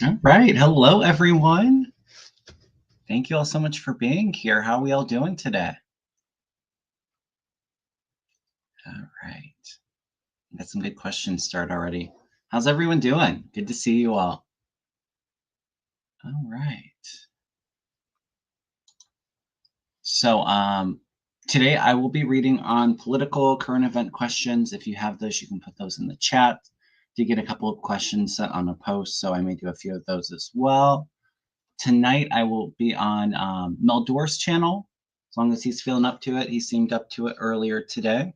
All right. Hello, everyone. Thank you all so much for being here. How are we all doing today? All right. Got some good questions started already. How's everyone doing? Good to see you all. All right. So, today I will be reading on political current event questions. If you have those, you can put those in the chat. Did get a couple of questions sent on a post, so I may do a few of those as well. Tonight I will be on Mel Door's channel, as long as he's feeling up to it. He seemed up to it earlier today.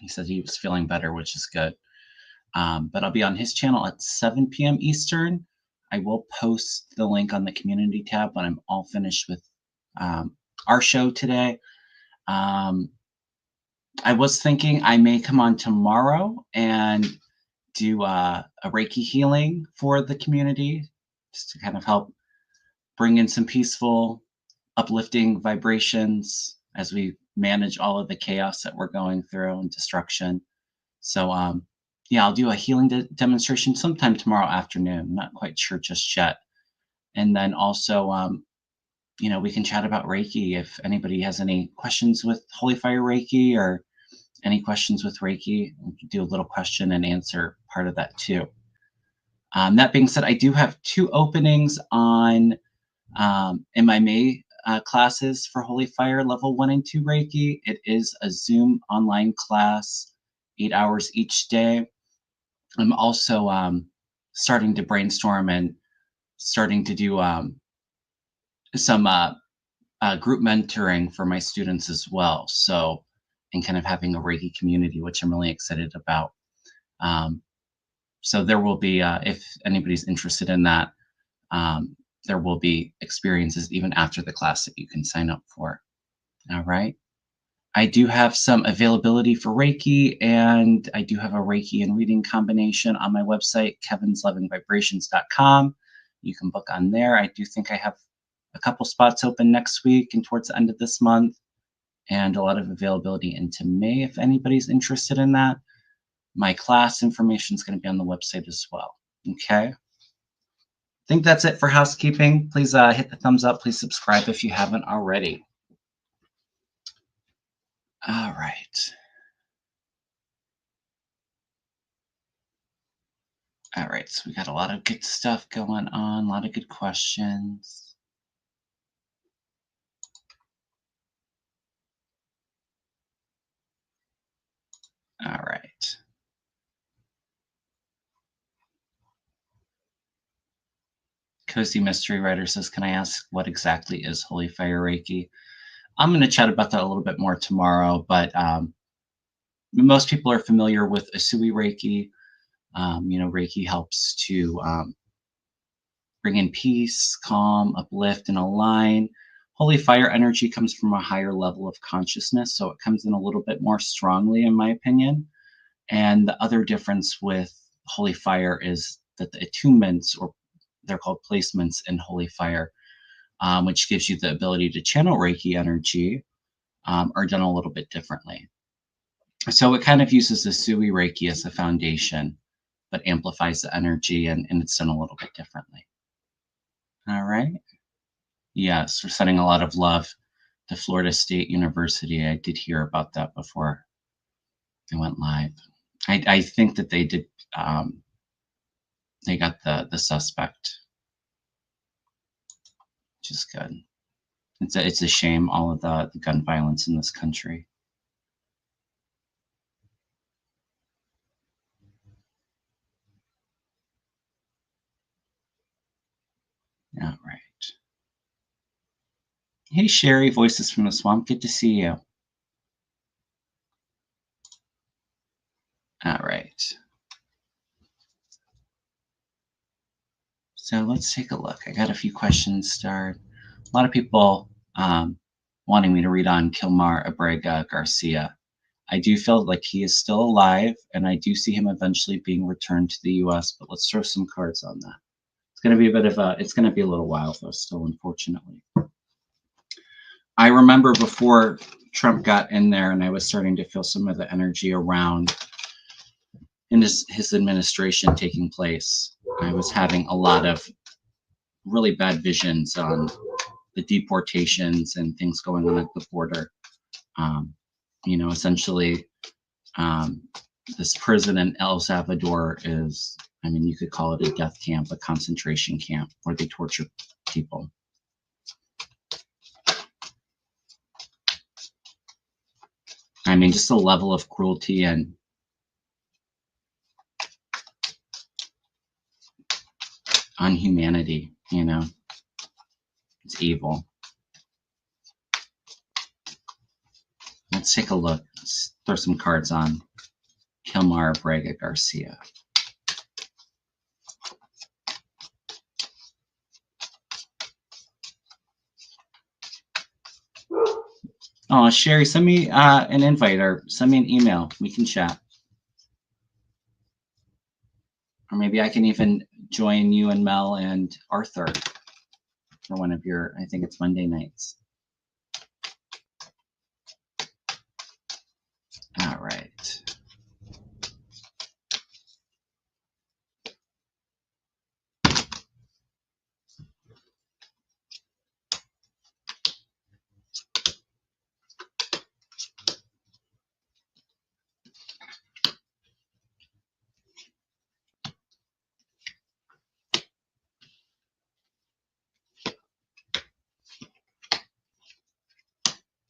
He said he was feeling better, which is good. But I'll be on his channel at 7 p.m. Eastern. I will post the link on the community tab when I'm all finished with our show today. I was thinking I may come on tomorrow and do a Reiki healing for the community, just to kind of help bring in some peaceful, uplifting vibrations as we manage all of the chaos that we're going through and destruction. So, yeah, I'll do a healing demonstration sometime tomorrow afternoon. Not quite sure just yet. And then also, we can chat about Reiki. If anybody has any questions with Holy Fire Reiki or any questions with Reiki, we can do a little question and answer part of that too. That being said, I do have 2 openings on in my May classes for Holy Fire Level 1 and 2 Reiki. It is a Zoom online class, 8 hours each day. I'm also starting to brainstorm and starting to do some group mentoring for my students as well. So, and kind of having a Reiki community, which I'm really excited about. So there will be, if anybody's interested in that, there will be experiences even after the class that you can sign up for. All right. I do have some availability for Reiki, and I do have a Reiki and reading combination on my website, kevinlovingvibrations.com. You can book on there. I do think I have a couple spots open next week and towards the end of this month, and a lot of availability into May if anybody's interested in that. My class information is going to be on the website as well. Okay. I think that's it for housekeeping. Please hit the thumbs up. Please subscribe if you haven't already. All right. All right, so we got a lot of good stuff going on, a lot of good questions. All right. Cozy Mystery Writer says, can I ask what exactly is Holy Fire Reiki? I'm going to chat about that a little bit more tomorrow, but most people are familiar with Usui Reiki. Reiki helps to bring in peace, calm, uplift, and align. Holy fire energy comes from a higher level of consciousness, so it comes in a little bit more strongly, in my opinion. And the other difference with holy fire is that the attunements, or they're called placements in holy fire, which gives you the ability to channel Reiki energy, are done a little bit differently. So it kind of uses the Sui Reiki as a foundation, but amplifies the energy, and it's done a little bit differently. All right. Yes, we're sending a lot of love to Florida State University. I did hear about that before I went live. I think that they did. They got the suspect, which is good. It's a shame, all of the gun violence in this country. All right. Hey Sherry, Voices from the Swamp. Good to see you. All right. So let's take a look. I got a few questions started. A lot of people wanting me to read on Kilmar Abrega Garcia. I do feel like he is still alive, and I do see him eventually being returned to the U.S., but let's throw some cards on that. It's going to be it's going to be a little while though, still, unfortunately. I remember before Trump got in there, and I was starting to feel some of the energy around in his administration taking place. I was having a lot of really bad visions on the deportations and things going on at the border. Um, essentially, um, this prison in El Salvador is, I mean, you could call it a death camp, a concentration camp where they torture people. I mean, just the level of cruelty and unhumanity, it's evil. Let's take a look. Let's throw some cards on Kilmar Brega Garcia. Oh, Sherry, send me an invite or send me an email. We can chat. Or maybe I can even join you and Mel and Arthur for one of your, I think it's Monday nights. All right.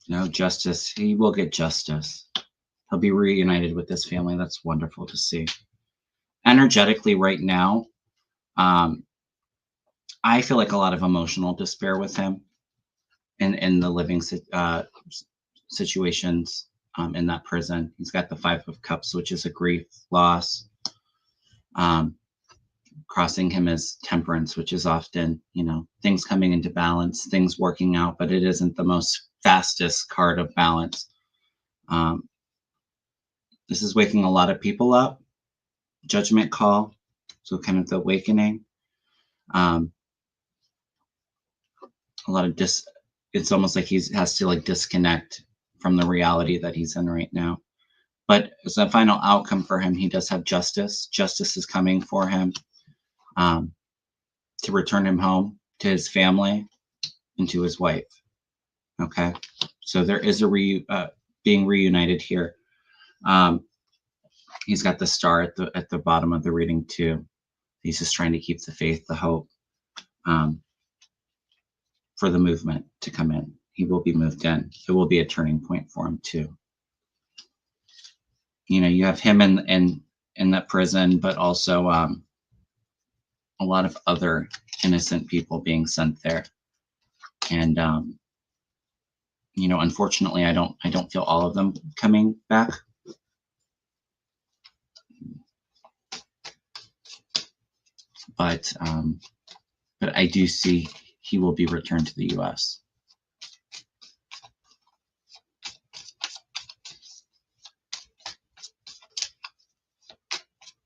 No justice. He will get justice. He'll be reunited with this family. That's wonderful to see. Energetically, right now, I feel like a lot of emotional despair with him in the living situations in that prison. He's got the 5 of Cups, which is a grief, loss. Crossing him as Temperance, which is often, things coming into balance, things working out, but it isn't the most fastest card of balance. This is waking a lot of people up. Judgment call, so kind of the awakening. A lot of it's almost like he has to disconnect from the reality that he's in right now. But as a final outcome for him, he does have justice. Justice is coming for him to return him home to his family and to his wife. Okay, so there is a being reunited here. He's got the star at the bottom of the reading too. He's just trying to keep the faith, the hope, for the movement to come in. He will be moved in. It will be a turning point for him too. You have him in that prison, but also a lot of other innocent people being sent there. And unfortunately, I don't feel all of them coming back. But I do see he will be returned to the U.S.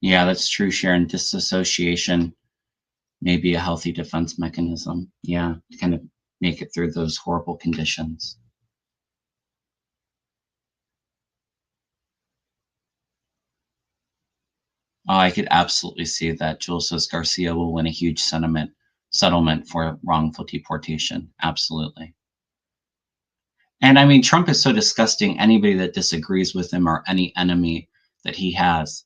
Yeah, that's true, Sharon. Disassociation may be a healthy defense mechanism. Yeah, to kind of make it through those horrible conditions. Oh, I could absolutely see that. Jules says Garcia will win a huge settlement for wrongful deportation. Absolutely. And I mean, Trump is so disgusting. Anybody that disagrees with him or any enemy that he has,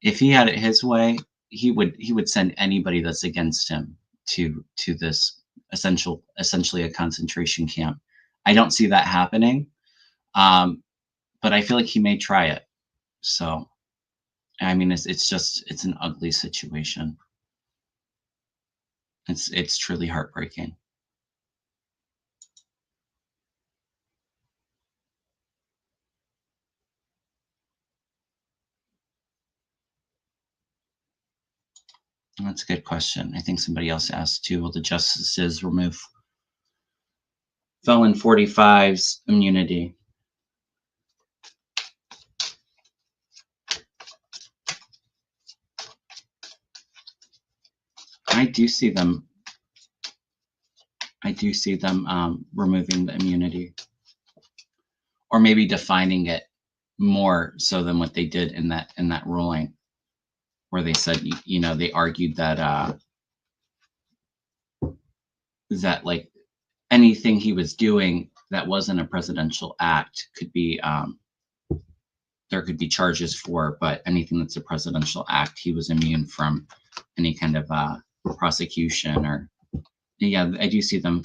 if he had it his way, he would send anybody that's against him to this essentially a concentration camp. I don't see that happening, but I feel like he may try it. So, I mean, it's an ugly situation. It's truly heartbreaking. That's a good question. I think somebody else asked too. Will the justices remove felon 45's immunity? I do see them removing the immunity, or maybe defining it more so than what they did in that ruling, where they said, they argued that that like anything he was doing that wasn't a presidential act could be there could be charges for, but anything that's a presidential act, he was immune from any kind of prosecution. Or yeah, I do see them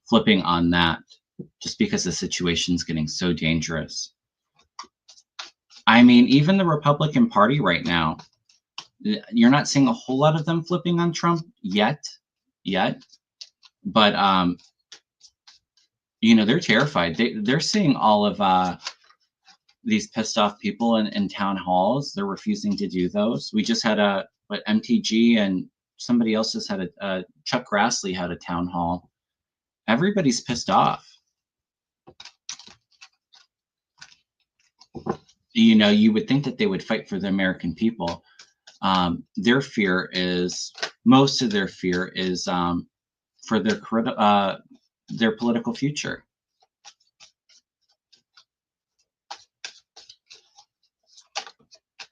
flipping on that, just because the situation's getting so dangerous. I mean, even the Republican Party right now, you're not seeing a whole lot of them flipping on Trump yet, but they're terrified. They're seeing all of these pissed off people in town halls. They're refusing to do those. We just had MTG, and somebody else just had Chuck Grassley had a town hall. Everybody's pissed off. You would think that they would fight for the American people. Most of their fear is for their political future.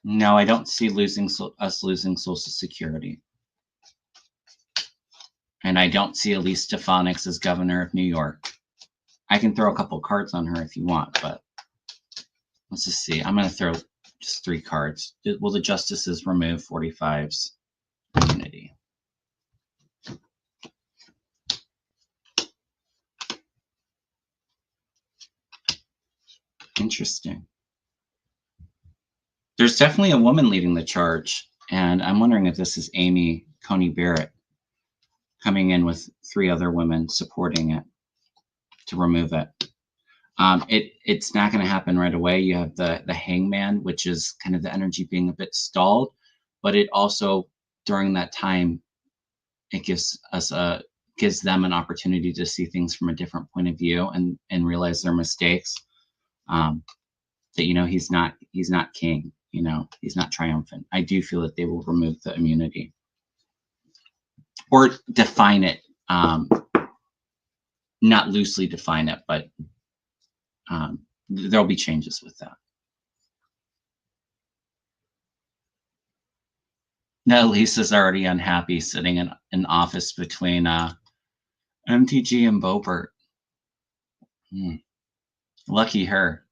No, I don't see us losing Social Security. And I don't see Elise Stefanik as governor of New York. I can throw a couple cards on her if you want, but let's just see. I'm going to throw just 3 cards. Will the justices remove 45's immunity? Interesting. There's definitely a woman leading the charge, and I'm wondering if this is Amy Coney Barrett coming in with 3 other women supporting it to remove it. It's not going to happen right away. You have the hangman, which is kind of the energy being a bit stalled, but it also, during that time, it gives them an opportunity to see things from a different point of view and realize their mistakes. That he's not king. He's not triumphant. I do feel that they will remove the immunity or define it, not loosely define it, but there'll be changes with that. No, Lisa's already unhappy sitting in an office between MTG and Boebert. Lucky her.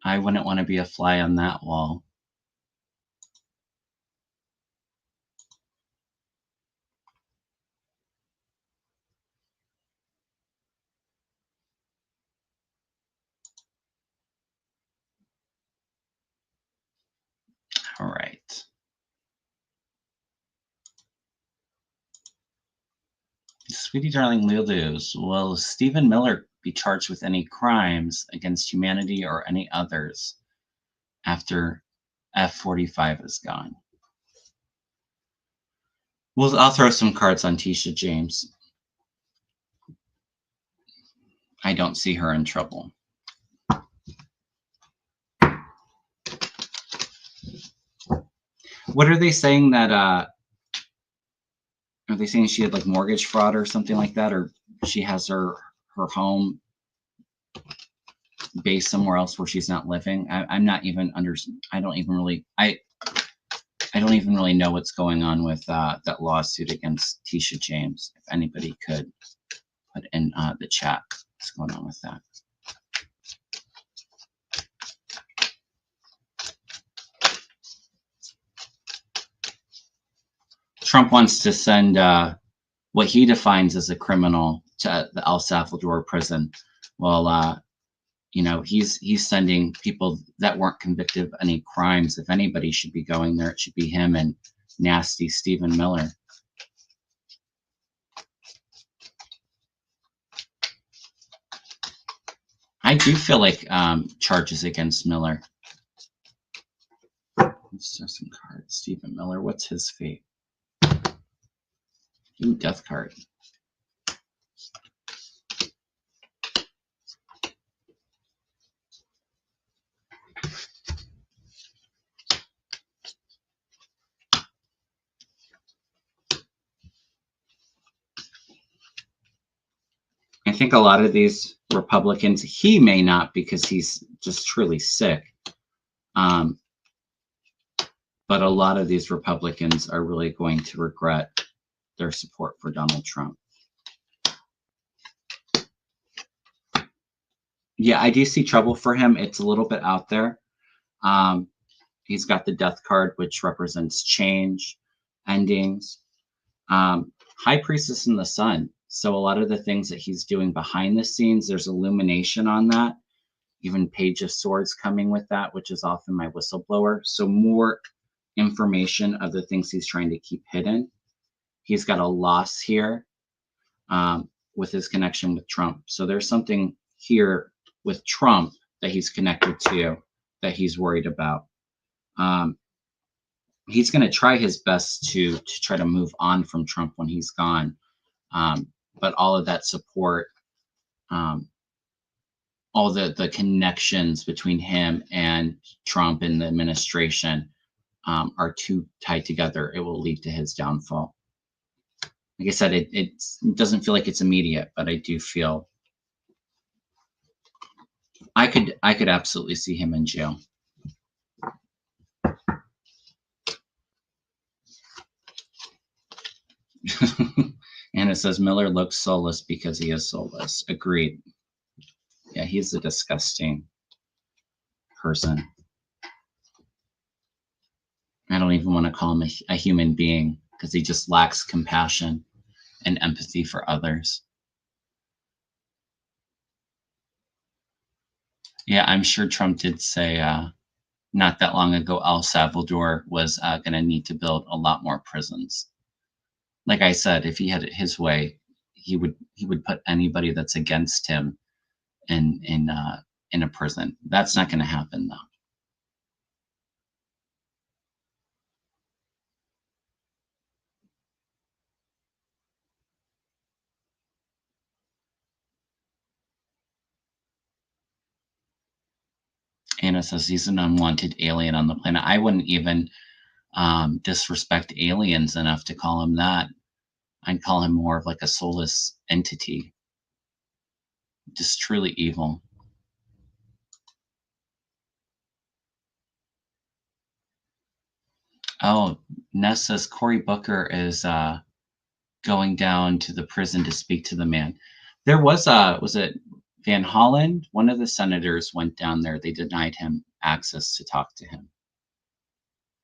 I wouldn't want to be a fly on that wall. All right. Sweetie darling Lulu's, will Stephen Miller be charged with any crimes against humanity or any others after F-45 is gone? Well, I'll throw some cards on Tisha James. I don't see her in trouble. What are they saying that are they saying she had like mortgage fraud or something like that, or she has her home based somewhere else where she's not living? I'm not even I don't even really know what's going on with that lawsuit against Tisha James. If anybody could put in the chat what's going on with that. Trump wants to send what he defines as a criminal to the El Salvador prison. Well, he's sending people that weren't convicted of any crimes. If anybody should be going there, it should be him and nasty Stephen Miller. I do feel like charges against Miller. Let's throw some cards. Stephen Miller, what's his fate? Ooh, death card. I think a lot of these Republicans, he may not because he's just truly sick. Um, but a lot of these Republicans are really going to regret their support for Donald Trump. Yeah, I do see trouble for him. It's a little bit out there. He's got the death card, which represents change, endings. High Priestess in the Sun. So a lot of the things that he's doing behind the scenes, there's illumination on that. Even Page of Swords coming with that, which is often my whistleblower. So more information of the things he's trying to keep hidden. He's got a loss here with his connection with Trump. So there's something here with Trump that he's connected to that he's worried about. He's going to try his best to try to move on from Trump when he's gone. But all of that support, all the connections between him and Trump and the administration are too tied together. It will lead to his downfall. Like I said, it doesn't feel like it's immediate, but I do feel I could absolutely see him in jail. And it says Miller looks soulless because he is soulless. Agreed. Yeah, he's a disgusting person. I don't even want to call him a human being because he just lacks compassion and empathy for others. Yeah, I'm sure Trump did say not that long ago El Salvador was going to need to build a lot more prisons. Like I said, if he had it his way, he would put anybody that's against him in a prison. That's not going to happen though. Anna says he's an unwanted alien on the planet. I wouldn't even disrespect aliens enough to call him that. I'd call him more of like a soulless entity, just truly evil. Oh, Ness says Cory Booker is going down to the prison to speak to the man. There was it Van Hollen? One of the senators went down there. They denied him access to talk to him.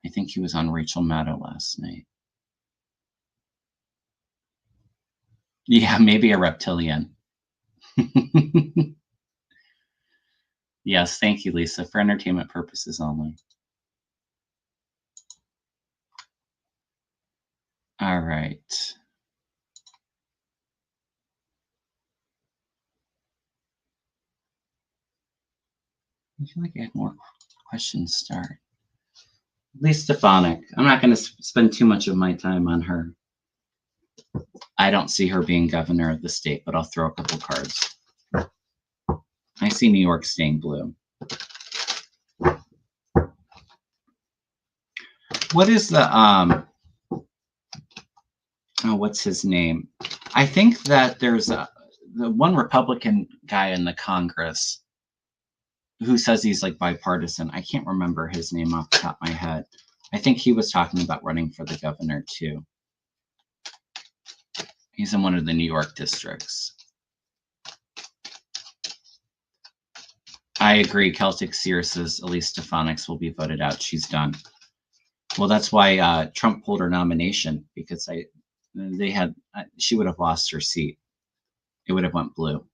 I think he was on Rachel Maddow last night. Yeah, maybe a reptilian. Yes, thank you, Lisa. For entertainment purposes only. All right. I feel like I had more questions start. Lisa Stefanik. I'm not going to spend too much of my time on her. I don't see her being governor of the state, but I'll throw a couple cards. I see New York staying blue. What is the what's his name? I think that there's the one Republican guy in the Congress who says he's like bipartisan. I can't remember his name off the top of my head. I think he was talking about running for the governor too. He's in one of the New York districts. I agree. Celtic Seer says Elise Stefanik will be voted out. She's done. Well, that's why Trump pulled her nomination, because she would have lost her seat. It would have went blue.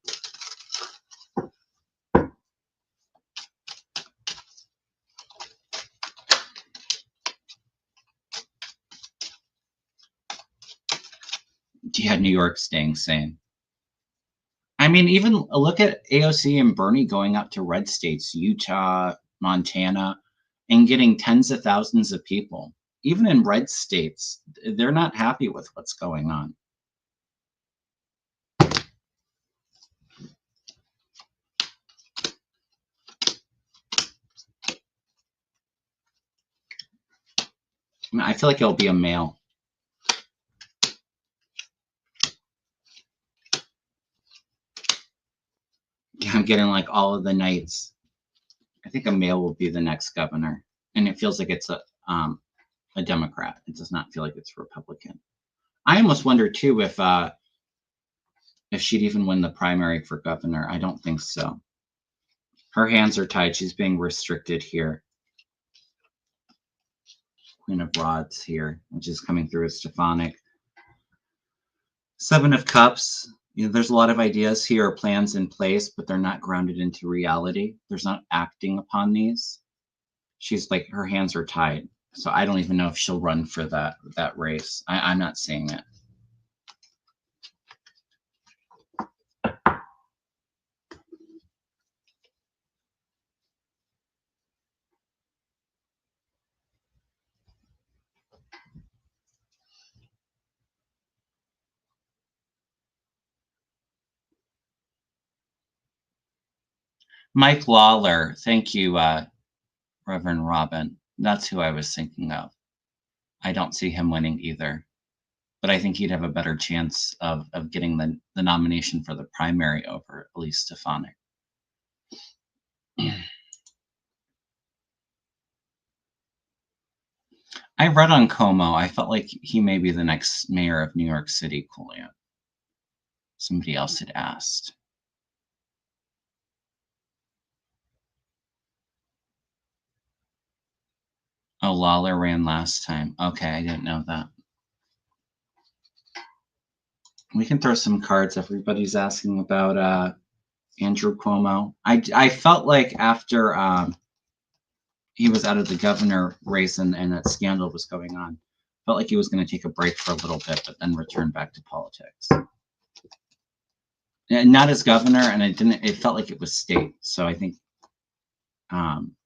You had New York staying sane. I mean, even look at AOC and Bernie going up to red states, Utah, Montana, and getting tens of thousands of people. Even in red states, they're not happy with what's going on. I mean, I feel like it'll be a male. Yeah, I'm getting like all of the knights. I think a male will be the next governor, and it feels like it's a Democrat. It does not feel like it's Republican. I almost wonder too if she'd even win the primary for governor. I don't think so. Her hands are tied. She's being restricted here. Queen of Rods here, which is coming through as Stephanic. Seven of Cups. You know, there's a lot of ideas here or plans in place, but they're not grounded into reality. There's not acting upon these. She's like, her hands are tied. So I don't even know if she'll run for that race. I'm not saying it. Mike Lawler, thank you, Reverend Robin. That's who I was thinking of. I don't see him winning either, but I think he'd have a better chance of getting the nomination for the primary over Elise Stefanik. I read on Cuomo. I felt like he may be the next mayor of New York City, Coolio. Somebody else had asked. Oh, Lawler ran last time. Okay, I didn't know that. We can throw some cards. Everybody's asking about Andrew Cuomo. I felt like after he was out of the governor race and that scandal was going on, felt like he was going to take a break for a little bit, but then return back to politics. And not as governor, and it felt like it was state. So I think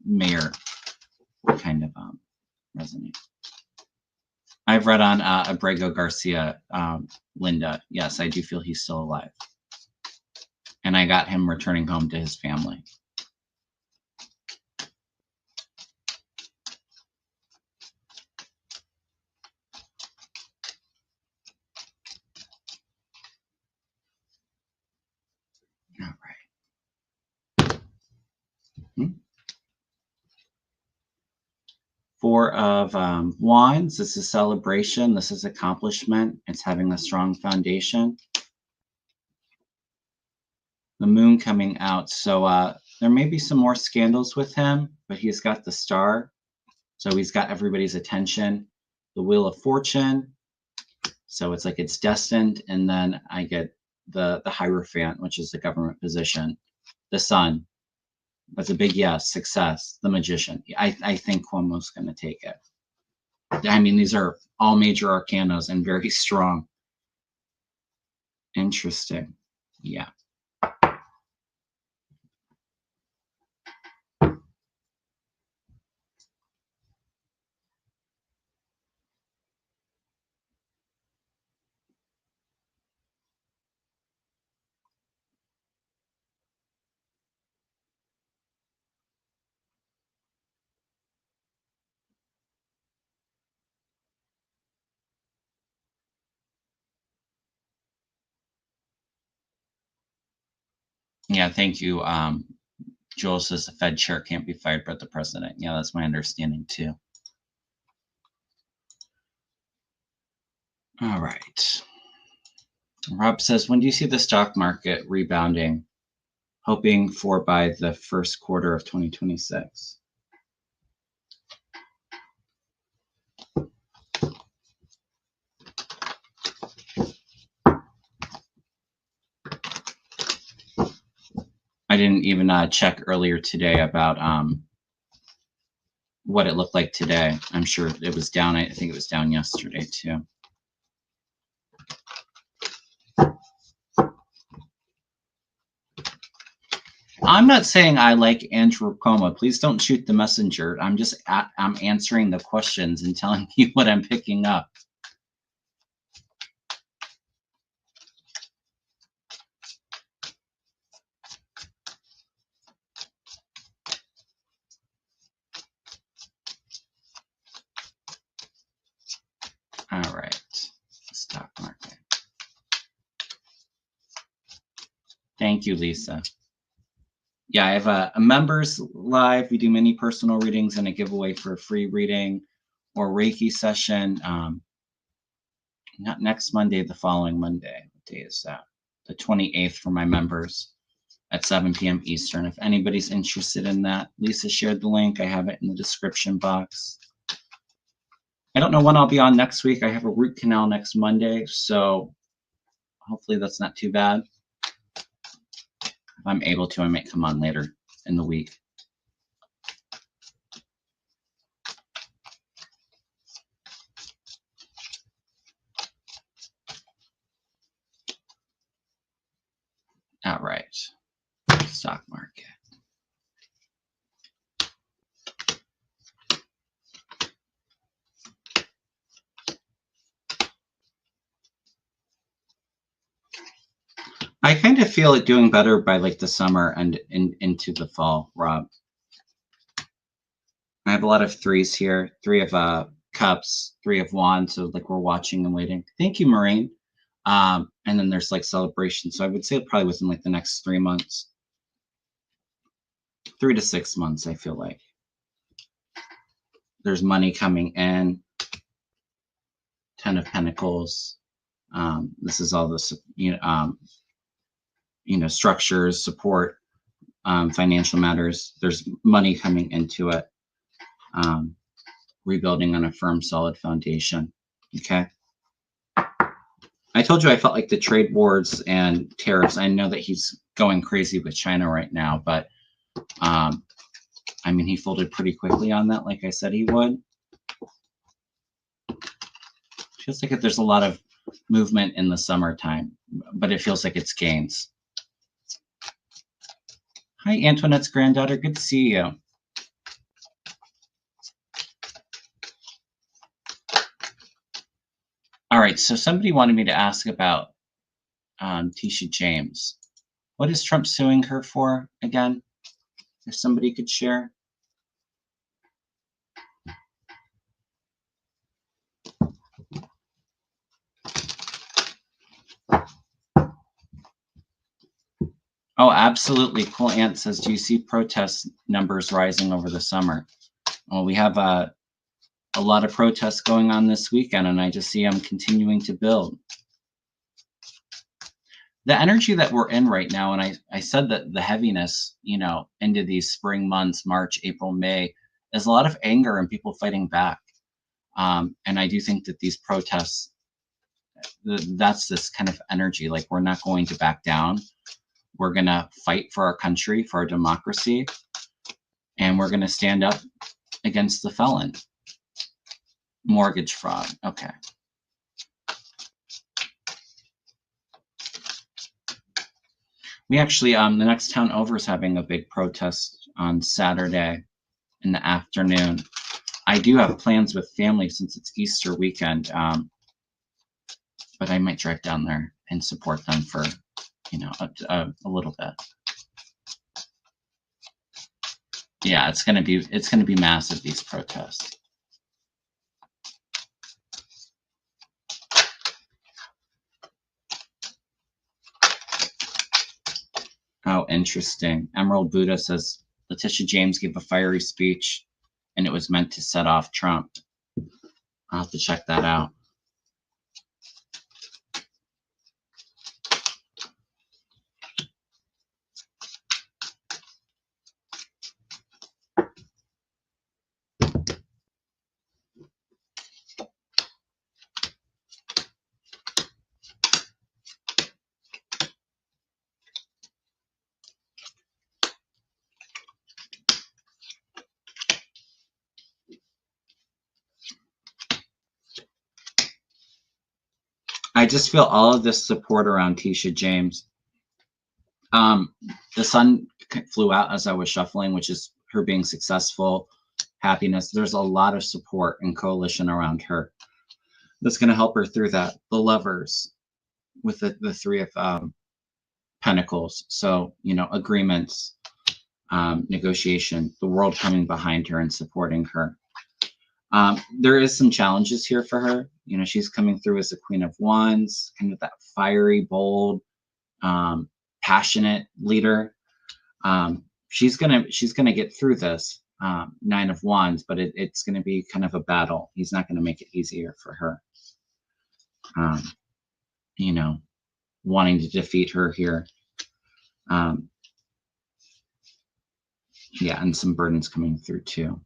mayor would kind of resonate. I've read on Abrego Garcia, Linda. Yes, I do feel he's still alive. And I got him returning home to his family. All right. Four of Wands. This is celebration. This is accomplishment. It's having a strong foundation. The moon coming out. So there may be some more scandals with him, but he's got the star. So he's got everybody's attention. The Wheel of Fortune. So it's like it's destined. And then I get the Hierophant, which is the government position. The Sun. That's a big yes. Success. The Magician. I think Cuomo's going to take it. I mean, these are all major arcanas and very strong. Interesting. Yeah. Yeah, thank you. Joel says the Fed chair can't be fired but the president. Yeah, that's my understanding too. All right. Rob says, when do you see the stock market rebounding? Hoping for by the first quarter of 2026. I didn't even check earlier today about what it looked like today. I'm sure it was down. I think it was down yesterday too. I'm not saying I like Andrew Cuomo. Please don't shoot the messenger. I'm answering the questions and telling you what I'm picking up. All right, stock market. Thank you, Lisa. Yeah, I have a members live. We do mini personal readings and a giveaway for a free reading or Reiki session. Not next Monday, the following Monday. What day is that? The 28th for my members at 7 p.m. Eastern. If anybody's interested in that, Lisa shared the link. I have it in the description box. I don't know when I'll be on next week. I have a root canal next Monday, so hopefully that's not too bad. If I'm able to, I might come on later in the week. All right, stock market. I kind of feel it doing better by like the summer and into the fall, Rob. I have a lot of threes here. 3 of cups, 3 of wands. So like we're watching and waiting. Thank you, Maureen. And then there's like celebration. So I would say probably within like the next 3 months, 3 to 6 months, I feel like. There's money coming in. 10 of Pentacles. This is all the structures, support, financial matters. There's money coming into it. Rebuilding on a firm, solid foundation. Okay. I told you I felt like the trade wars and tariffs. I know that he's going crazy with China right now, but I mean, he folded pretty quickly on that, like I said he would. Feels like there's a lot of movement in the summertime, but it feels like it's gains. Hi, Antoinette's granddaughter. Good to see you. All right, so somebody wanted me to ask about Tisha James. What is Trump suing her for again? If somebody could share. Oh, absolutely. Cool Ant says, do you see protest numbers rising over the summer? Well, we have a lot of protests going on this weekend, and I just see them continuing to build. The energy that we're in right now, and I said that the heaviness, into these spring months, March, April, May, is a lot of anger and people fighting back. And I do think that these protests, that's this kind of energy, like we're not going to back down. We're going to fight for our country, for our democracy, and we're going to stand up against the felon. Mortgage fraud. Okay. We actually, the next town over is having a big protest on Saturday in the afternoon. I do have plans with family since it's Easter weekend, but I might drive down there and support them for, a little bit. Yeah, it's gonna be massive, these protests. Oh, interesting. Emerald Buddha says Letitia James gave a fiery speech and it was meant to set off Trump. I'll have to check that out. I just feel all of this support around Tisha James. The sun flew out as I was shuffling, which is her being successful, happiness. There's a lot of support and coalition around her that's going to help her through that. The Lovers with the 3 of Pentacles. So, agreements, negotiation, the world coming behind her and supporting her. There is some challenges here for her. She's coming through as the Queen of Wands, kind of that fiery, bold, passionate leader. she's gonna get through this. Nine of Wands, but it's gonna be kind of a battle. He's not gonna make it easier for her. You know, wanting to defeat her here. Yeah, and some burdens coming through too.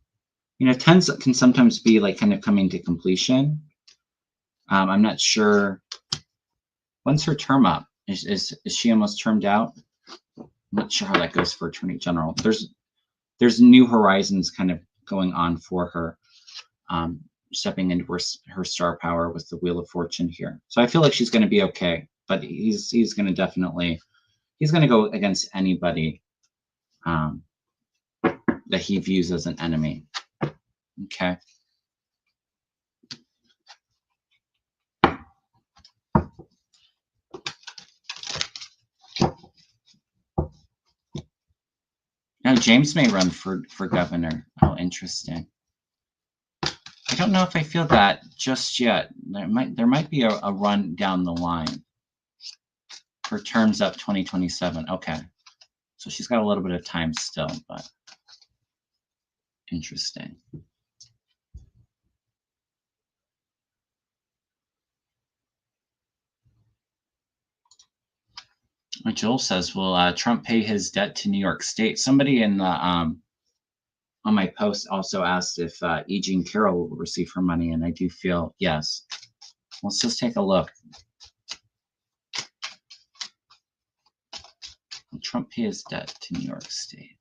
You know, tens can sometimes be like kind of coming to completion. I'm not sure. When's her term up? Is she almost termed out? I'm not sure how that goes for Attorney General. There's new horizons kind of going on for her, stepping into her star power with the Wheel of Fortune here. So I feel like she's going to be okay, but he's going to definitely, he's going to go against anybody that he views as an enemy. Okay. Now James may run for governor. Oh, interesting. I don't know if I feel that just yet. There might be a run down the line for terms up 2027. Okay. So she's got a little bit of time still, but interesting. Joel says, will Trump pay his debt to New York State? Somebody in the on my post also asked if E. Jean Carroll will receive her money, and I do feel yes. Let's just take a look. Will Trump pay his debt to New York State?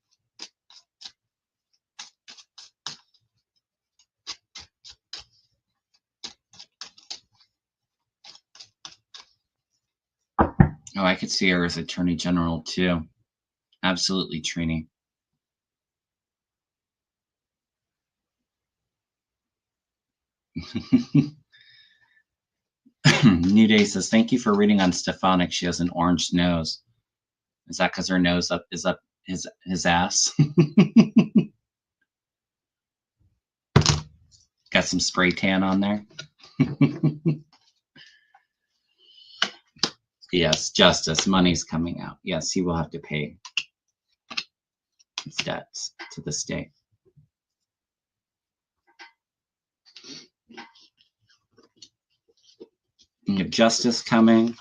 Oh, I could see her as Attorney General too. Absolutely, Trini. New Day says, thank you for reading on Stefanik. She has an orange nose. Is that because her nose is up his ass? Got some spray tan on there. Yes, justice. Money's coming out. Yes, he will have to pay his debts to the state. You have justice coming.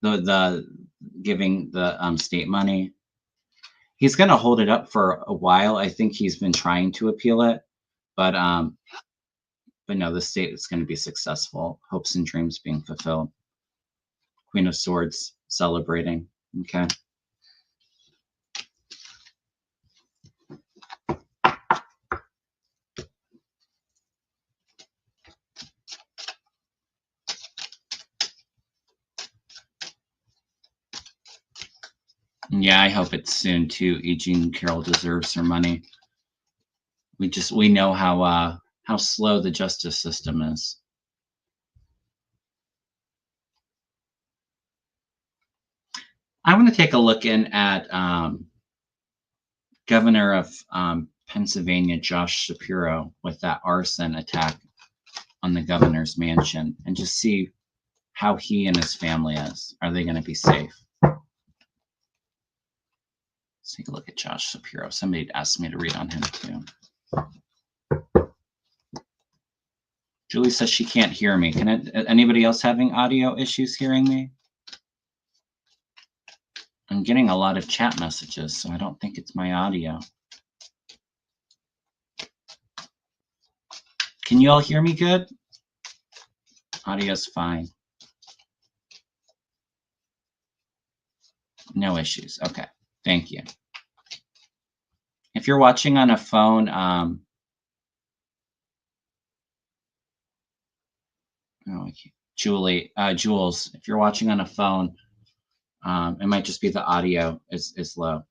The giving the state money. He's going to hold it up for a while. I think he's been trying to appeal it, but no, the state is going to be successful. Hopes and dreams being fulfilled. Queen of Swords celebrating. Okay. Yeah, I hope it's soon too. E. Jean Carroll deserves her money. We know how slow the justice system is. I want to take a look in at Governor of Pennsylvania, Josh Shapiro, with that arson attack on the governor's mansion, and just see how he and his family is. Are they going to be safe? Let's take a look at Josh Shapiro. Somebody asked me to read on him too. Julie says she can't hear me. Anybody else having audio issues hearing me? I'm getting a lot of chat messages, so I don't think it's my audio. Can you all hear me good? Audio's fine. No issues. Okay, thank you. If you're watching on a phone, Jules, if you're watching on a phone, it might just be the audio is low.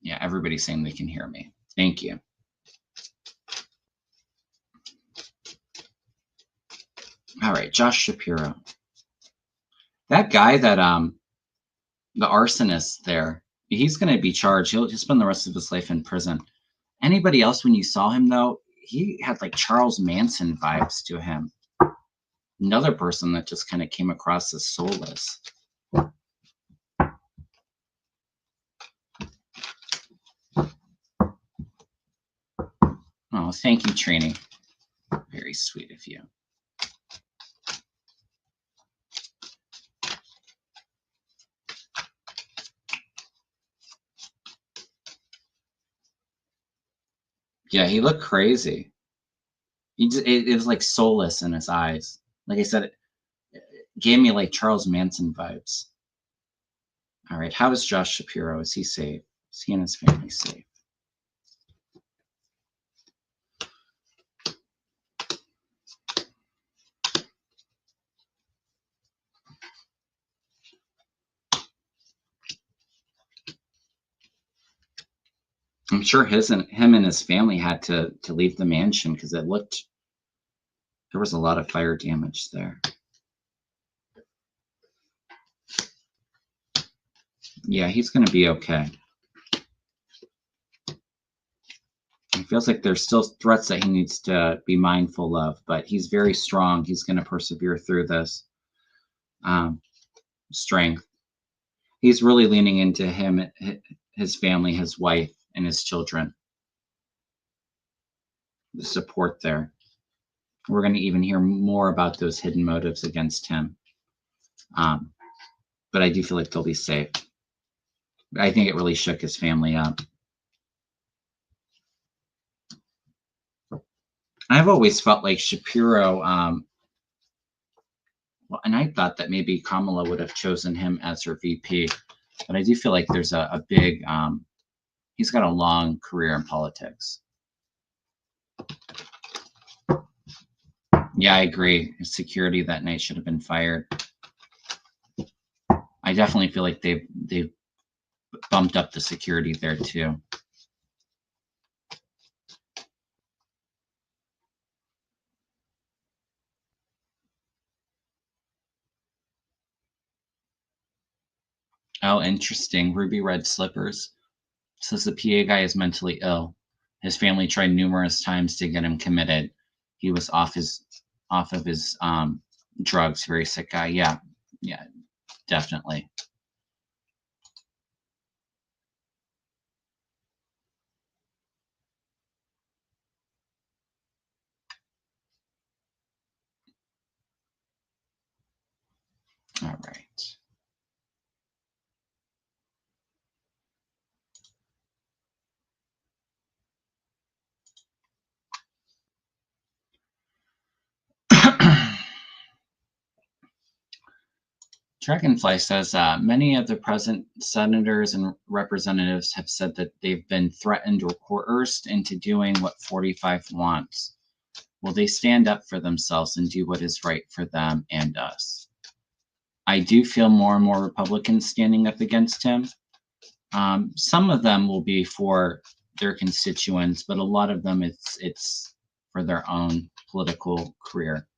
Yeah, everybody's saying they can hear me. Thank you. All right, Josh Shapiro. That guy that the arsonist there, he's going to be charged. He'll spend the rest of his life in prison. Anybody else, when you saw him though, he had like Charles Manson vibes to him. another person that just kind of came across as soulless. Oh, thank you, Trini. Very sweet of you. Yeah, he looked crazy. It was like soulless in his eyes. Like I said, it gave me like Charles Manson vibes. All right, how is Josh Shapiro? Is he safe? Is he and his family safe? I'm sure him and his family had to leave the mansion because there was a lot of fire damage there. Yeah, he's going to be okay. It feels like there's still threats that he needs to be mindful of, but he's very strong. He's going to persevere through this. Strength. He's really leaning into him, his family, his wife, and his children. The support there. We're going to even hear more about those hidden motives against him. But I do feel like they'll be safe. I think it really shook his family up. I've always felt like Shapiro, well, and I thought that maybe Kamala would have chosen him as her VP, but I do feel like there's a big, he's got a long career in politics. Yeah, I agree. His security that night should have been fired. I definitely feel like they've bumped up the security there too. Oh, interesting. Ruby red slippers. Says the PA guy is mentally ill. His family tried numerous times to get him committed. He was off of his drugs. Very sick guy. Yeah, definitely. All right. Dragonfly says many of the present senators and representatives have said that they've been threatened or coerced into doing what 45 wants. Will they stand up for themselves and do what is right for them and us? I do feel more and more Republicans standing up against him. Some of them will be for their constituents, but a lot of them it's for their own political career.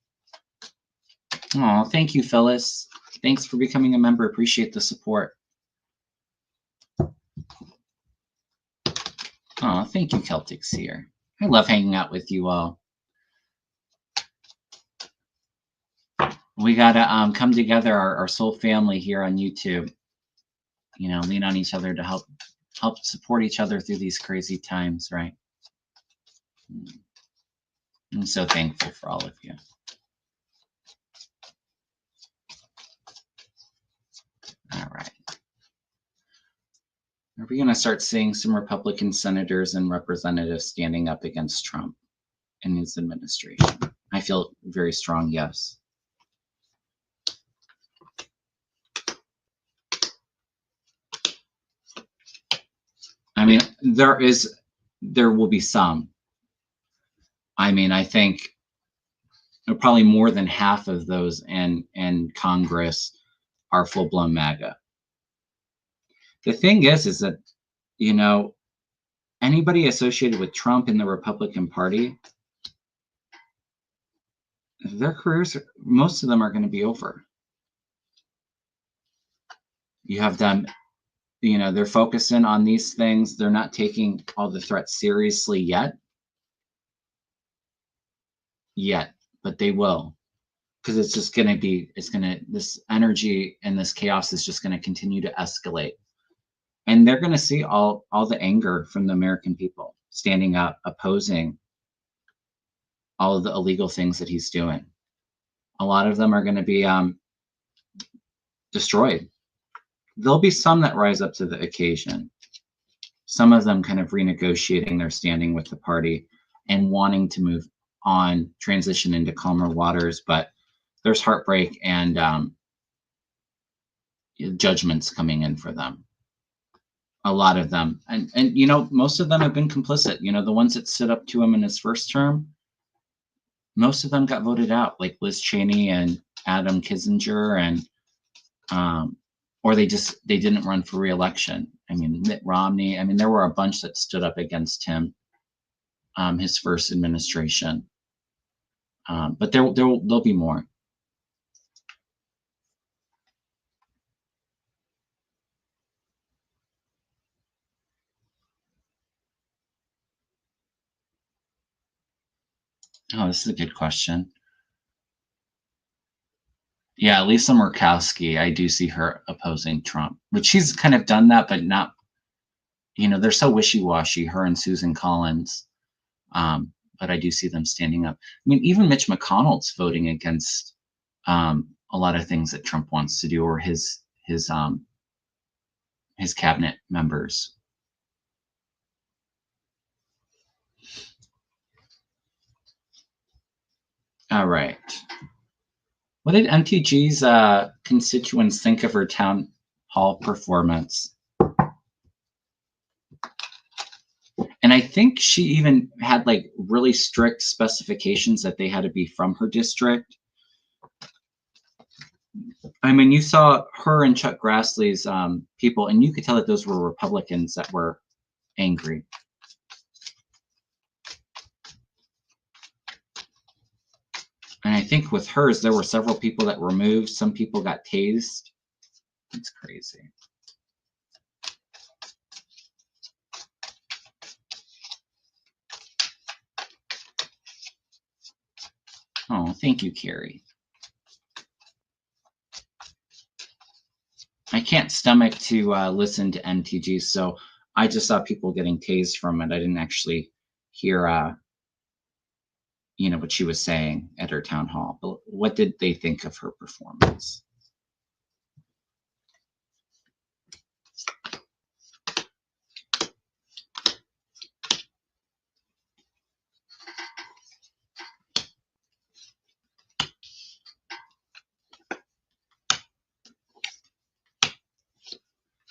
Oh, thank you, Phyllis. Thanks for becoming a member. Appreciate the support. Oh, thank you, Celtic Seer. I love hanging out with you all. We gotta come together, our soul family here on YouTube. You know, lean on each other to help support each other through these crazy times, right? I'm so thankful for all of you. All right. Are we going to start seeing some Republican senators and representatives standing up against Trump and his administration? I feel very strong yes. I mean, there will be some. I mean, I think probably more than half of those in Congress are full-blown MAGA. The thing is that, you know, anybody associated with Trump in the Republican Party, their careers, most of them are going to be over. You have them, you know, they're focusing on these things. They're not taking all the threats seriously yet, but they will. because it's just going to be, this energy and this chaos is just going to continue to escalate. And they're going to see all the anger from the American people standing up, opposing all of the illegal things that he's doing. A lot of them are going to be destroyed. There'll be some that rise up to the occasion. Some of them kind of renegotiating their standing with the party and wanting to move on, transition into calmer waters. But there's heartbreak and judgments coming in for them. A lot of them. And you know, most of them have been complicit. You know, the ones that stood up to him in his first term, most of them got voted out, like Liz Cheney and Adam Kinzinger, and or they didn't run for re-election. I mean, Mitt Romney. I mean, there were a bunch that stood up against him, his first administration. But there'll be more. Oh, this is a good question. Yeah, Lisa Murkowski, I do see her opposing Trump, but she's kind of done that, but not, you know, they're so wishy-washy, her and Susan Collins. But I do see them standing up. I mean, even Mitch McConnell's voting against a lot of things that Trump wants to do, or his cabinet members. All right. What did MTG's constituents think of her town hall performance? And I think she even had like really strict specifications that they had to be from her district. I mean, you saw her and Chuck Grassley's people, and you could tell that those were Republicans that were angry. And I think with hers, there were several people that were moved. Some people got tased. It's crazy. Oh, thank you, Carrie. I can't stomach to listen to MTG, so I just saw people getting tased from it. I didn't actually hear, you know, what she was saying at her town hall. But what did they think of her performance?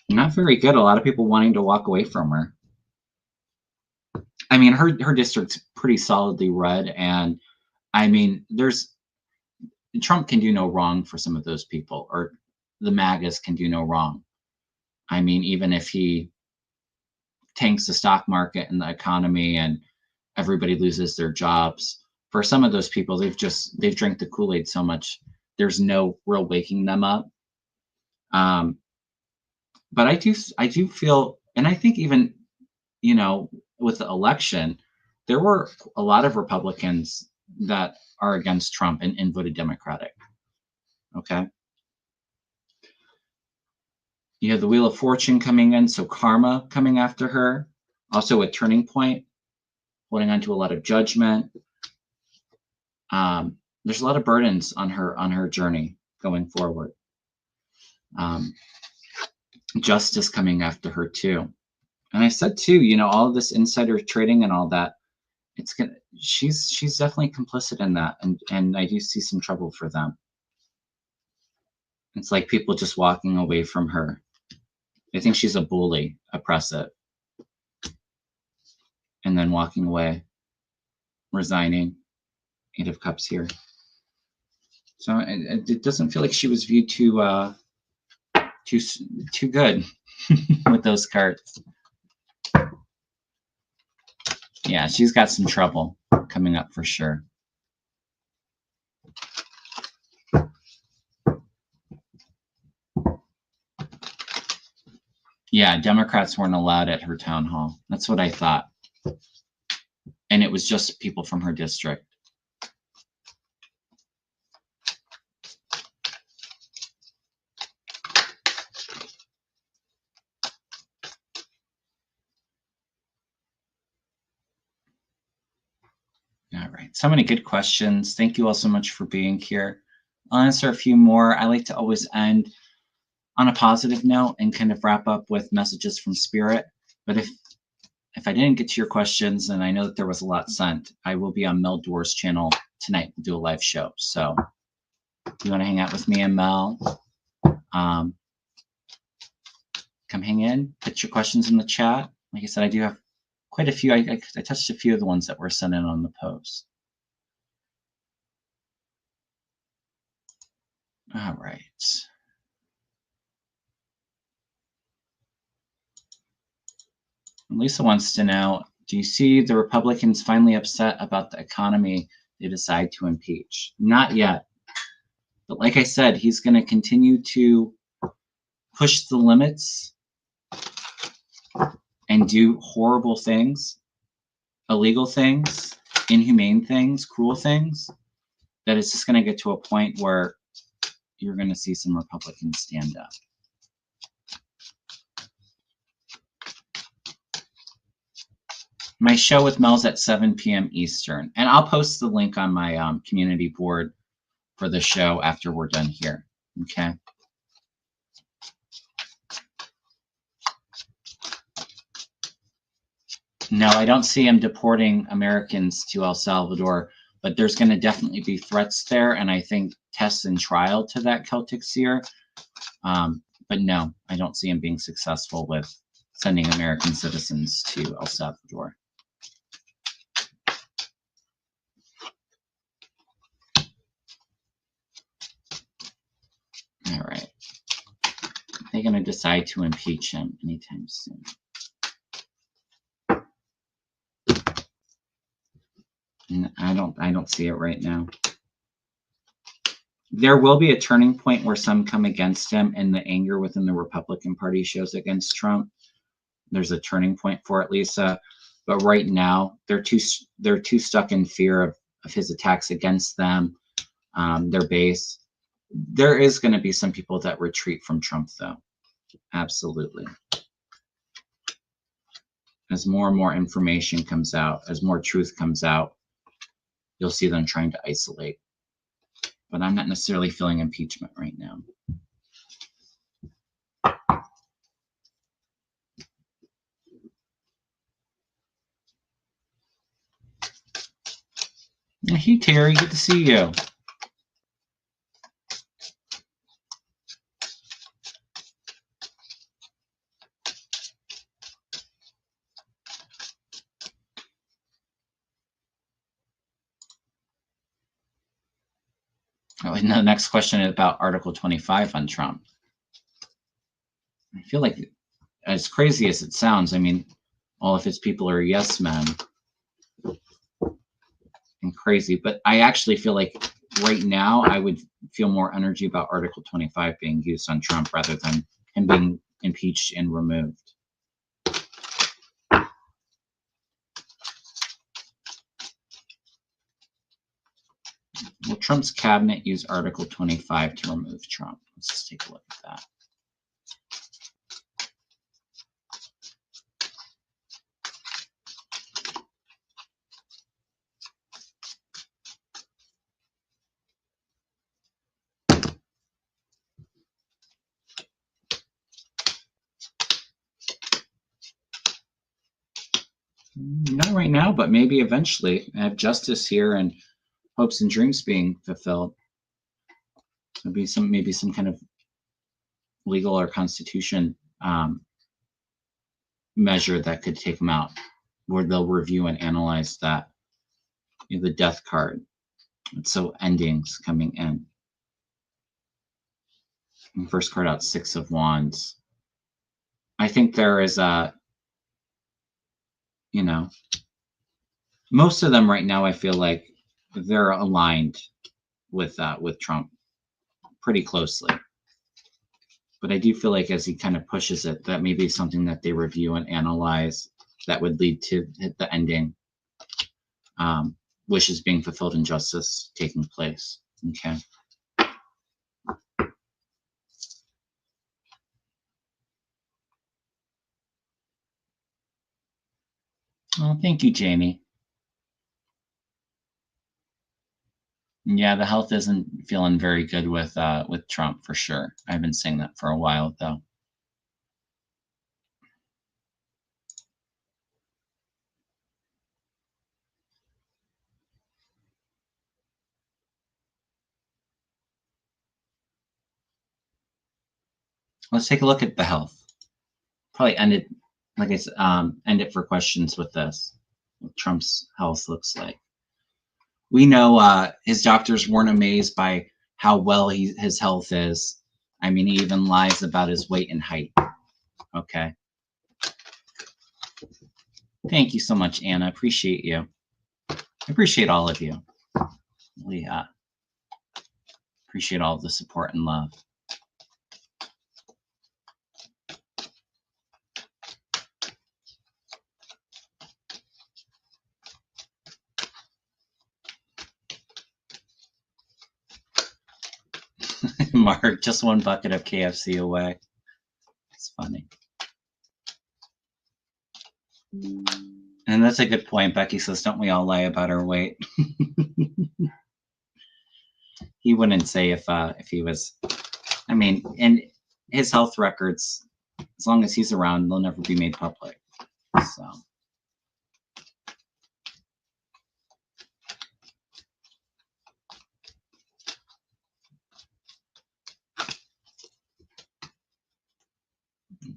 Not very good. A lot of people wanting to walk away from her. I mean, her district's pretty solidly red, and I mean, Trump can do no wrong for some of those people, or the MAGAs can do no wrong. I mean, even if he tanks the stock market and the economy and everybody loses their jobs, for some of those people, they've drank the Kool-Aid so much, there's no real waking them up. But I do feel, and I think even, you know, with the election, there were a lot of Republicans that are against Trump and voted Democratic. Okay. You have the Wheel of Fortune coming in, so karma coming after her. Also a turning point, holding on to a lot of judgment. There's a lot of burdens on her journey going forward. Justice coming after her too. And I said too, you know, all of this insider trading and all that, she's definitely complicit in that, and I do see some trouble for them. It's like people just walking away from her. They think she's a bully, oppressive, and then walking away, resigning. 8 of Cups here. So it doesn't feel like she was viewed too good with those cards. Yeah, she's got some trouble coming up for sure. Yeah, Democrats weren't allowed at her town hall. That's what I thought. And it was just people from her district. right, so many good questions. Thank you all so much for being here. I'll answer a few more. I like to always end on a positive note and kind of wrap up with messages from spirit. But if I didn't get to your questions, and I know that there was a lot sent, I will be on Mel Doer's channel tonight. We'll do a live show. So if you want to hang out with me and Mel, come hang in, put your questions in the chat. Like I said, I do have quite a few. I touched a few of the ones that were sent in on the post. All right. Lisa wants to know, do you see the Republicans finally upset about the economy they decide to impeach? Not yet. But like I said, he's going to continue to push the limits and do horrible things, illegal things, inhumane things, cruel things, that it's just going to get to a point where you're going to see some Republicans stand up. My show with Mel's at 7 p.m. Eastern, and I'll post the link on my community board for the show after we're done here. Okay. No, I don't see him deporting Americans to El Salvador, but there's going to definitely be threats there, and I think tests and trial to that Celtic seer. But no, I don't see him being successful with sending American citizens to El Salvador. All right. They're going to decide to impeach him anytime soon. I don't see it right now. There will be a turning point where some come against him, and the anger within the Republican Party shows against Trump. There's a turning point for it, Lisa. But right now, they're too stuck in fear of his attacks against them, their base. There is going to be some people that retreat from Trump, though. Absolutely. As more and more information comes out, as more truth comes out, you'll see them trying to isolate. But I'm not necessarily feeling impeachment right now. Hey, Terry, good to see you. Oh, and the next question is about Article 25 on Trump. I feel like, as crazy as it sounds, I mean, all of his people are yes men and crazy, but I actually feel like right now I would feel more energy about Article 25 being used on Trump rather than him being impeached and removed. Will Trump's cabinet use Article 25 to remove Trump? Let's just take a look at that. Not right now, but maybe eventually. I have justice here and hopes and dreams being fulfilled. Maybe some kind of legal or constitution measure that could take them out, where they'll review and analyze that. The death card. So endings coming in. And first card out, 6 of Wands. I think there is most of them right now, I feel like they're aligned with Trump pretty closely. But I do feel like as he kind of pushes it, that may be something that they review and analyze that would lead to the ending, wishes being fulfilled and justice taking place. Okay. Oh, thank you, Jamie. Yeah, the health isn't feeling very good with Trump for sure. I've been saying that for a while though. Let's take a look at the health. Probably end it, like I said, end it for questions with this. What Trump's health looks like. We know his doctors weren't amazed by how well his health is. I mean, he even lies about his weight and height. Okay. Thank you so much, Anna. Appreciate you. I appreciate all of you. We appreciate all of the support and love. Mark, just one bucket of KFC away. It's funny. And that's a good point. Becky says, don't we all lie about our weight? He wouldn't say if he was, I mean, and his health records, as long as he's around, they'll never be made public. So.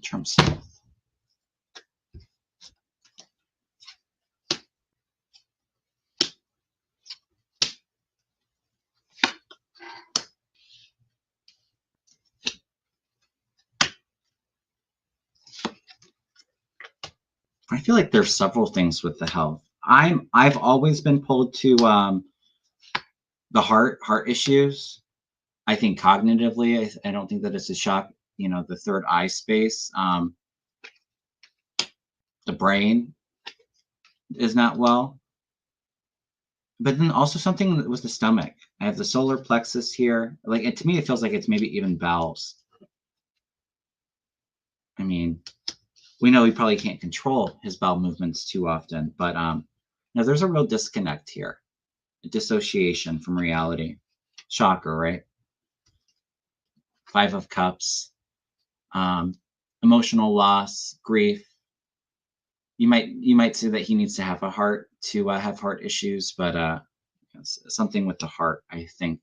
Trump's health. I feel like there's several things with the health. I've always been pulled to the heart issues. I think cognitively, I don't think that it's a shock. You know, the third eye space, the brain is not well. But then also something with the stomach. I have the solar plexus here. Like, to me, it feels like it's maybe even bowels. I mean, we know he probably can't control his bowel movements too often, but there's a real disconnect here, a dissociation from reality. Shocker, right? 5 of Cups, emotional loss, grief. You might say that he needs to have a heart to have heart issues, but something with the heart, I think,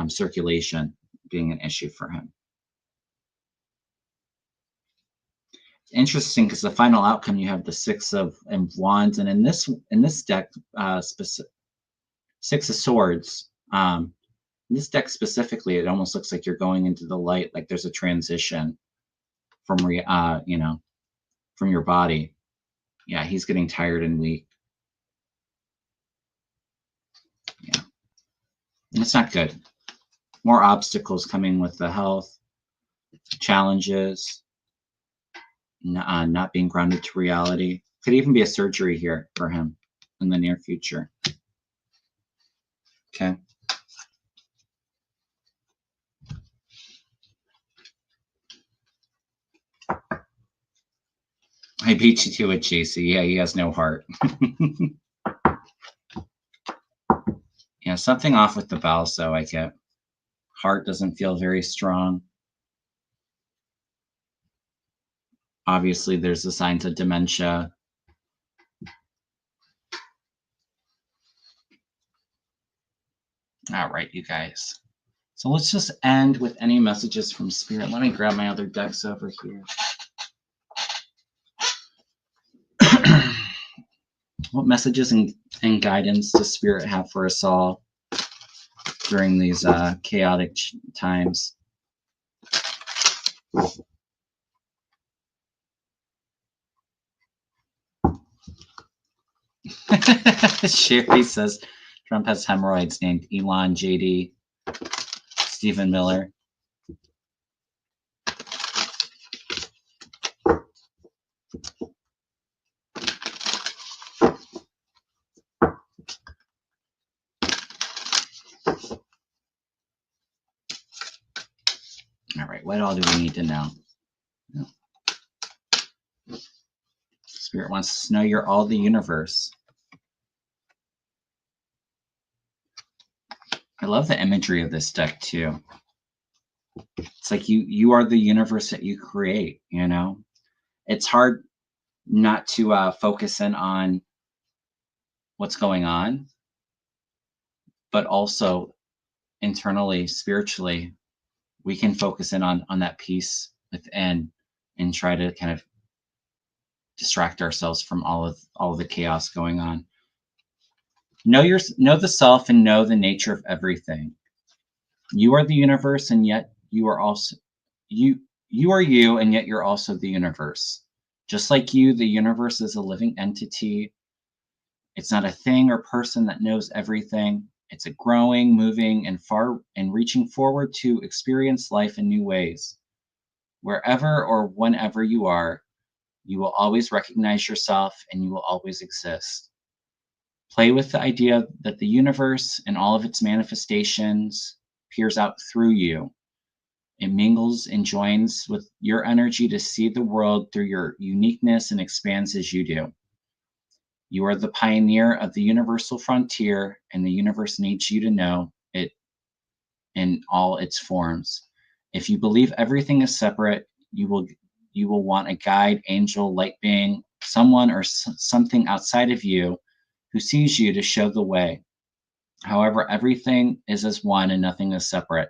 circulation being an issue for him. Interesting, because the final outcome, you have the 6 of Wands, and in this deck, Six of Swords. In this deck specifically, it almost looks like you're going into the light, like there's a transition from from your body. Yeah, he's getting tired and weak. Yeah, and it's not good. More obstacles coming with the health, challenges, not being grounded to reality. Could even be a surgery here for him in the near future. Okay. I beat you to it, JC. Yeah, he has no heart. Yeah, something off with the bowels, though, I get. Heart doesn't feel very strong. Obviously, there's the signs of dementia. All right, you guys. So let's just end with any messages from Spirit. Let me grab my other decks over here. What messages and guidance does Spirit have for us all during these chaotic times? Sherry says Trump has hemorrhoids named Elon, JD, Stephen Miller. All right, what all do we need to know? Spirit wants to know you're all the universe. I love the imagery of this deck too. It's like you are the universe that you create, you know? It's hard not to focus in on what's going on, but also internally, spiritually, we can focus in on that peace within and try to kind of distract ourselves from all of the chaos going on. Know the self and know the nature of everything. You are the universe, and yet you are also you are you, and yet you're also the universe. Just like you, the universe is a living entity. It's not a thing or person that knows everything. It's a growing, moving, and reaching forward to experience life in new ways. Wherever or whenever you are, you will always recognize yourself and you will always exist. Play with the idea that the universe and all of its manifestations peers out through you. It mingles and joins with your energy to see the world through your uniqueness and expands as you do. You are the pioneer of the universal frontier, and the universe needs you to know it in all its forms. If you believe everything is separate, you will want a guide, angel, light being, someone or something outside of you who sees you to show the way. However, everything is as one and nothing is separate,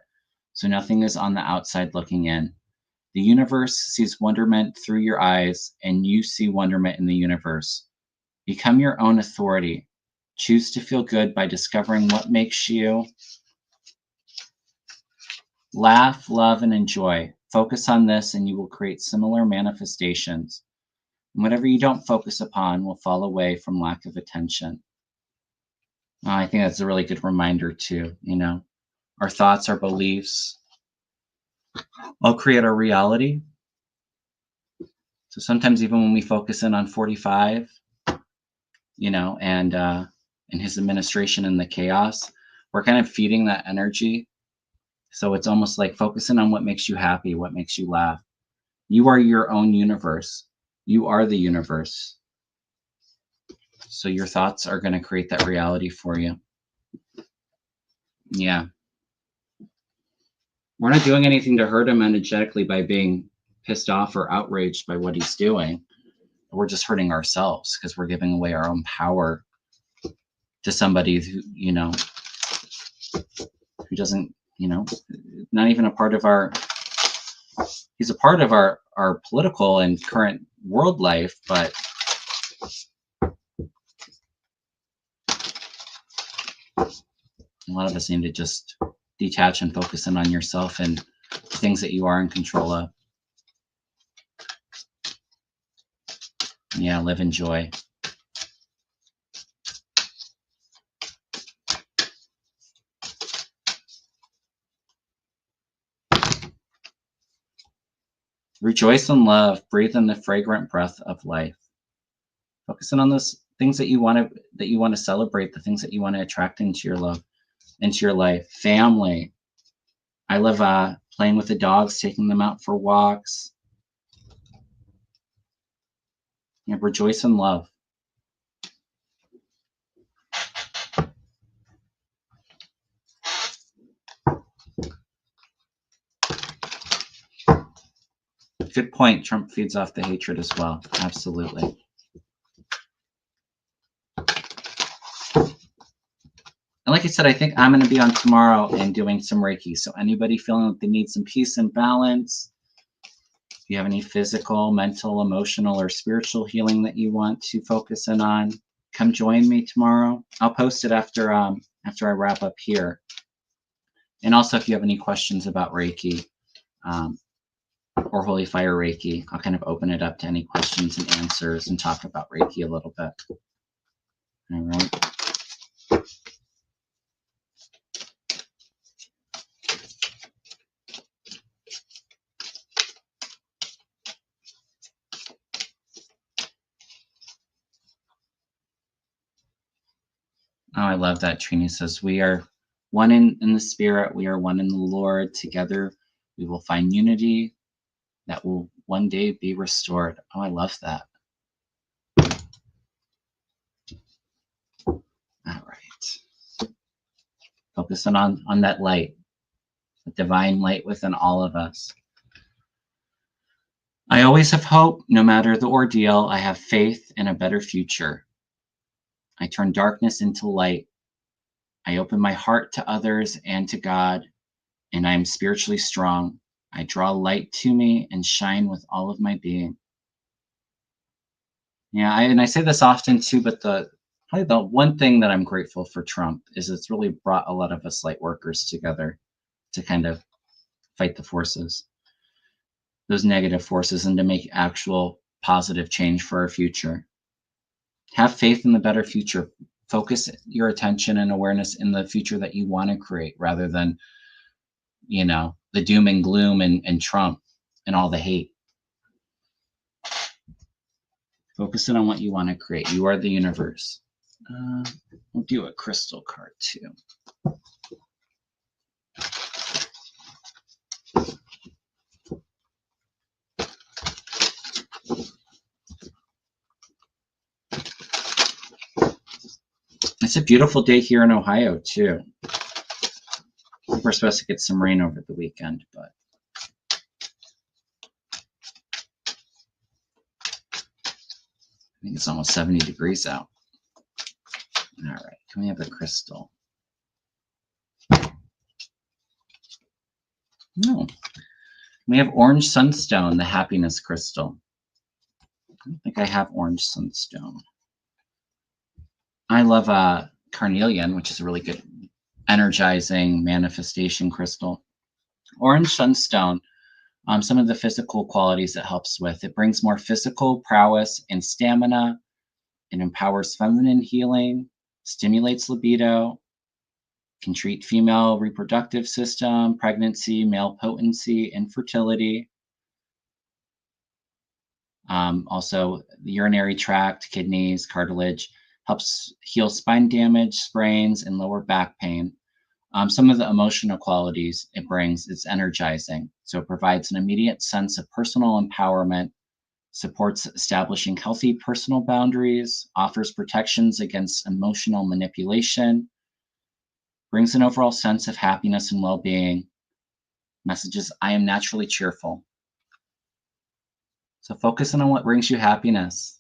so nothing is on the outside looking in. The universe sees wonderment through your eyes, and you see wonderment in the universe. Become your own authority. Choose to feel good by discovering what makes you laugh, love, and enjoy. Focus on this, and you will create similar manifestations. And whatever you don't focus upon will fall away from lack of attention. I think that's a really good reminder, too. Our thoughts, our beliefs all create our reality. So sometimes, even when we focus in on 45, and his administration and the chaos, we're kind of feeding that energy. So it's almost like focusing on what makes you happy, what makes you laugh. You are your own universe. You are the universe. So your thoughts are going to create that reality for you. Yeah. We're not doing anything to hurt him energetically by being pissed off or outraged by what he's doing. We're just hurting ourselves because we're giving away our own power to somebody who doesn't, not even a part of he's a part of our political and current world life, but a lot of us need to just detach and focus in on yourself and things that you are in control of. Yeah, live in joy. Rejoice in love. Breathe in the fragrant breath of life. Focusing on those things that you want to celebrate, the things that you want to attract into your life. Family. I love playing with the dogs, taking them out for walks. Rejoice in love. Good point. Trump feeds off the hatred as well. Absolutely. And like I said, I think I'm going to be on tomorrow and doing some Reiki. So anybody feeling like they need some peace and balance, if you have any physical, mental, emotional, or spiritual healing that you want to focus in on, come join me tomorrow. I'll post it after I wrap up here. And also, if you have any questions about Reiki or Holy Fire Reiki, I'll kind of open it up to any questions and answers and talk about Reiki a little bit. All right. Oh, I love that. Trini says, we are one in the spirit. We are one in the Lord. Together, we will find unity that will one day be restored. Oh, I love that. All right. Focusing on that light, the divine light within all of us. I always have hope, no matter the ordeal. I have faith in a better future. I turn darkness into light. I open my heart to others and to God, and I am spiritually strong. I draw light to me and shine with all of my being. Yeah, I say this often too, but probably the one thing that I'm grateful for Trump is it's really brought a lot of us light workers together to kind of fight the forces, those negative forces, and to make actual positive change for our future. Have faith in the better future. Focus your attention and awareness in the future that you want to create rather than, the doom and gloom and Trump and all the hate. Focusing on what you want to create. You are the universe. We'll do a crystal card too. It's a beautiful day here in Ohio too. We're supposed to get some rain over the weekend, but I think it's almost 70 degrees out. All right, can we have a crystal? No. We have orange sunstone, the happiness crystal. I don't think I have orange sunstone. I love carnelian, which is a really good energizing manifestation crystal. Orange sunstone, some of the physical qualities it helps with. It brings more physical prowess and stamina. It empowers feminine healing, stimulates libido, can treat female reproductive system, pregnancy, male potency, infertility. Also, the urinary tract, kidneys, cartilage, helps heal spine damage, sprains, and lower back pain. Some of the emotional qualities it brings is energizing. So it provides an immediate sense of personal empowerment, supports establishing healthy personal boundaries, offers protections against emotional manipulation, brings an overall sense of happiness and well-being. Messages, I am naturally cheerful. So focusing on what brings you happiness.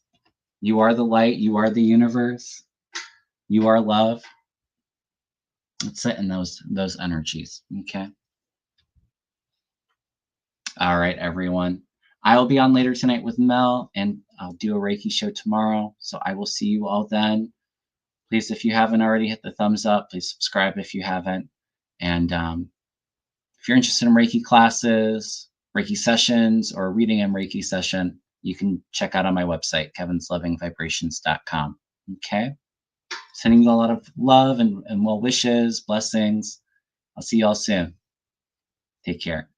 You are the light, you are the universe, you are love. Let's sit in those energies, okay? All right, everyone. I'll be on later tonight with Mel, and I'll do a Reiki show tomorrow. So I will see you all then. Please, if you haven't already, hit the thumbs up. Please subscribe if you haven't. And if you're interested in Reiki classes, Reiki sessions, or reading in Reiki session, you can check out on my website, kevinlovingvibrations.com. Okay? Sending you a lot of love and well wishes, blessings. I'll see you all soon. Take care.